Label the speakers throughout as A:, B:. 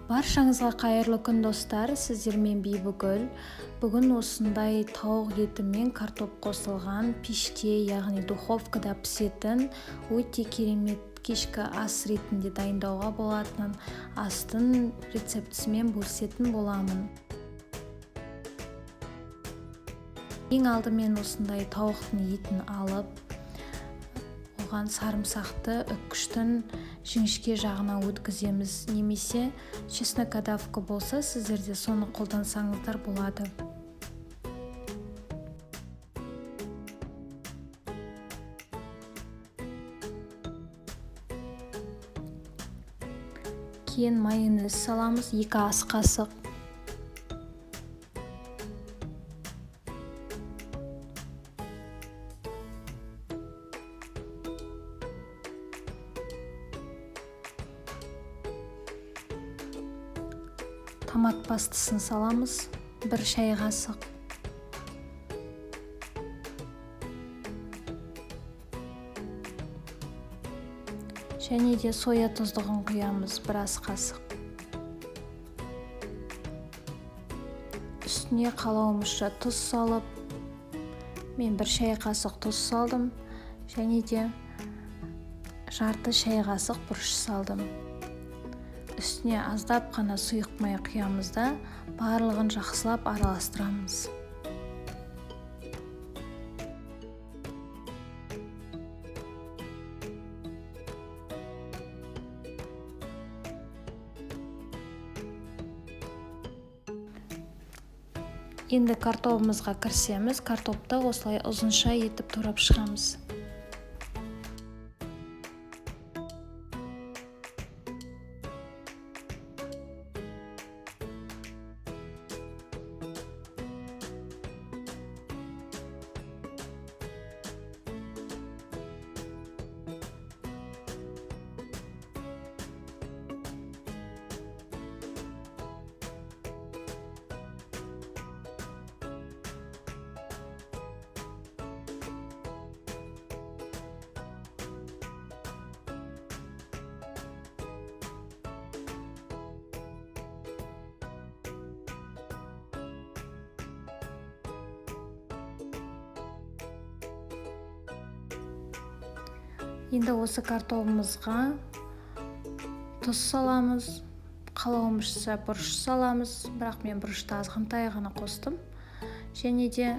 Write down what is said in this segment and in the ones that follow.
A: Баршаңызға қайырлы күн достар, сіздермен Бибігүл. Бүгін осындай тауық еті мен картоп қосылған пеште, яғни духовкада пісетін өте керемет кешкі ас ретінде дайындауға болатын астың рецептісімен бөлісетін боламын. Ең алдымен осындай тауықтың етін алып, оған сарымсақты үккіштің жіңішке жағына өткіземіз, немесе чеснокодавка болса, сіздерде соны қолдансаңыздар болады. Кейін майонез саламыз, 2 ас қасық. Томат пастасын саламыз, 1 шай қасық. Және де соя тұздығын құямыз, 1 ас қасық. Үстіне қалауымызша тұз салып, мен 1 шай қасық тұз салдым, және де жарты шай қасық бұрыш салдым. Үстіне аздап қана сұйық май құямыз да барлығын жақсылап араластырамыз. Енді картопымызға кірісеміз. Картопты осылай ұзынша етіп турап шығамыз. Енді осы картопымызға тұз саламыз, қалауымызша бұрыш саламыз, бірақ мен бұрышты азғантай ғана қостым. Және де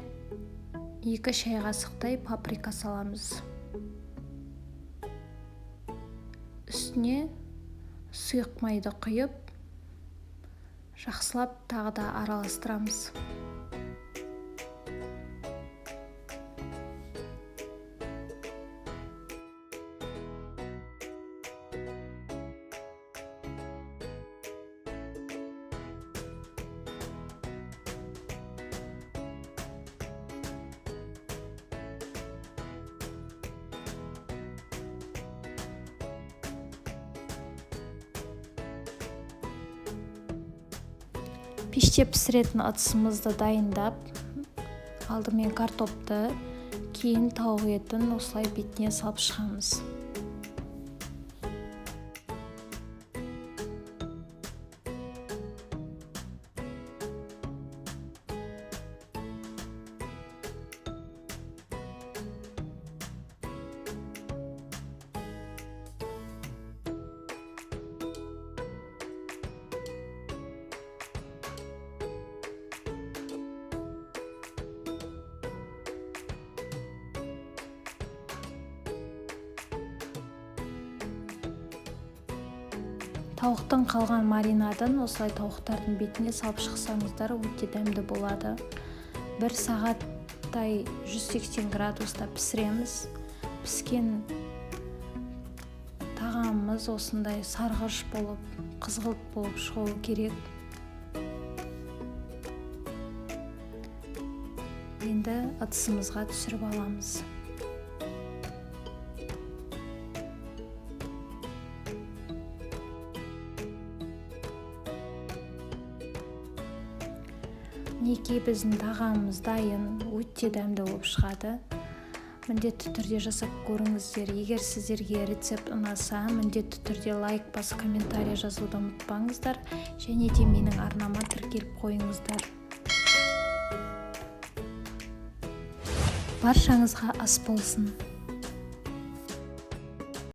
A: 2 шай қасықтай паприка саламыз. Үстіне сұйық майды құйып, жақсылап тағы да араластырамыз. Пеште пісіретін ыдысымызды дайындап, алдымен картопты, кейін тауық етін осылай бетіне салып шығамыз. Тауықтың қалған маринадын осылай тауықтардың бетіне салып шықсаңыздар өте дәмді болады. 1 сағаттай 180 градуста пісіреміз. Піскен тағамымыз осындай сарғыш болып, қызғылт болып шығуы керек. Енді ыдысымызға түсіріп аламыз. Неке біздің тағамымыз дайын, өте дәмді болып шығады. міндетті түрде жасап көріңіздер. Егер сіздерге рецепт ұнаса, міндетті түрде лайк басып комментарий жазуды ұмытпаңыздар, және де менің арнама тіркеліп қойыңыздар. Баршаңызға ас болсын.